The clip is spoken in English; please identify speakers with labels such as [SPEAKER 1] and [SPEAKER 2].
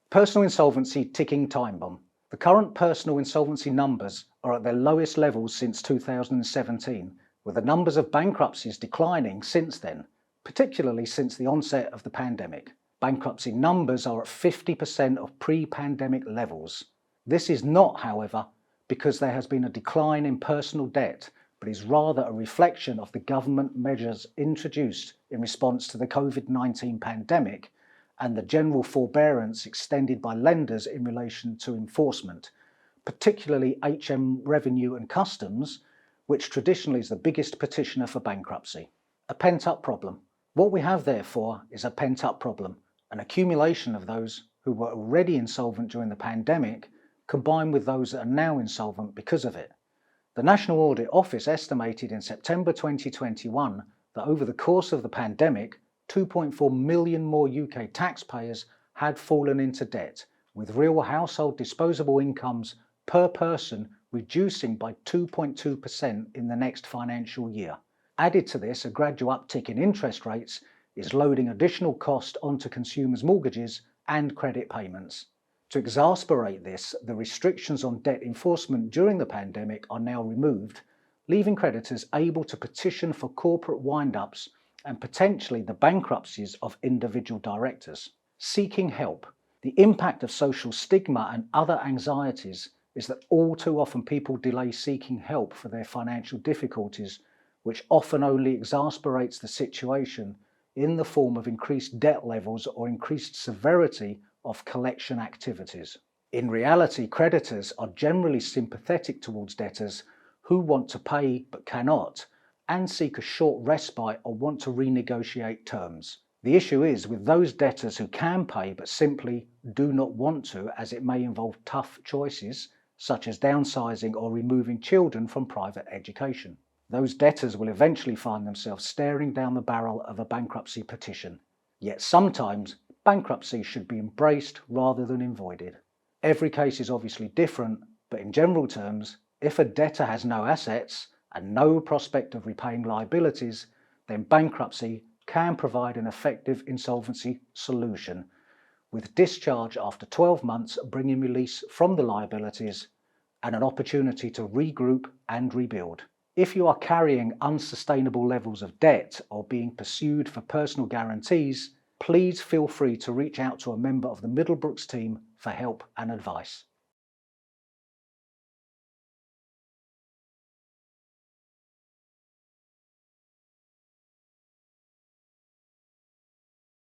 [SPEAKER 1] Personal insolvency ticking time bomb. The current personal insolvency numbers are at their lowest levels since 2017, with the numbers of bankruptcies declining since then, particularly since the onset of the pandemic. Bankruptcy numbers are at 50% of pre-pandemic levels. This is not, however, because there has been a decline in personal debt, but is rather a reflection of the government measures introduced in response to the COVID-19 pandemic and the general forbearance extended by lenders in relation to enforcement, particularly HM Revenue and Customs, which traditionally is the biggest petitioner for bankruptcy. A pent-up problem. What we have, therefore, is a pent-up problem, an accumulation of those who were already insolvent during the pandemic, combined with those that are now insolvent because of it. The National Audit Office estimated in September 2021 that over the course of the pandemic, 2.4 million more UK taxpayers had fallen into debt, with real household disposable incomes per person reducing by 2.2% in the next financial year. Added to this, a gradual uptick in interest rates is loading additional cost onto consumers' mortgages and credit payments. To exacerbate this, the restrictions on debt enforcement during the pandemic are now removed, leaving creditors able to petition for corporate wind-ups and potentially the bankruptcies of individual directors. Seeking help. The impact of social stigma and other anxieties is that all too often people delay seeking help for their financial difficulties, which often only exacerbates the situation in the form of increased debt levels or increased severity of collection activities. In reality, creditors are generally sympathetic towards debtors who want to pay but cannot, and seek a short respite or want to renegotiate terms. The issue is with those debtors who can pay but simply do not want to, as it may involve tough choices, such as downsizing or removing children from private education. Those debtors will eventually find themselves staring down the barrel of a bankruptcy petition. Yet sometimes, bankruptcy should be embraced rather than avoided. Every case is obviously different, but in general terms, if a debtor has no assets and no prospect of repaying liabilities, then bankruptcy can provide an effective insolvency solution, with discharge after 12 months bringing release from the liabilities and an opportunity to regroup and rebuild. If you are carrying unsustainable levels of debt or being pursued for personal guarantees, please feel free to reach out to a member of the Middlebrooks team for help and advice.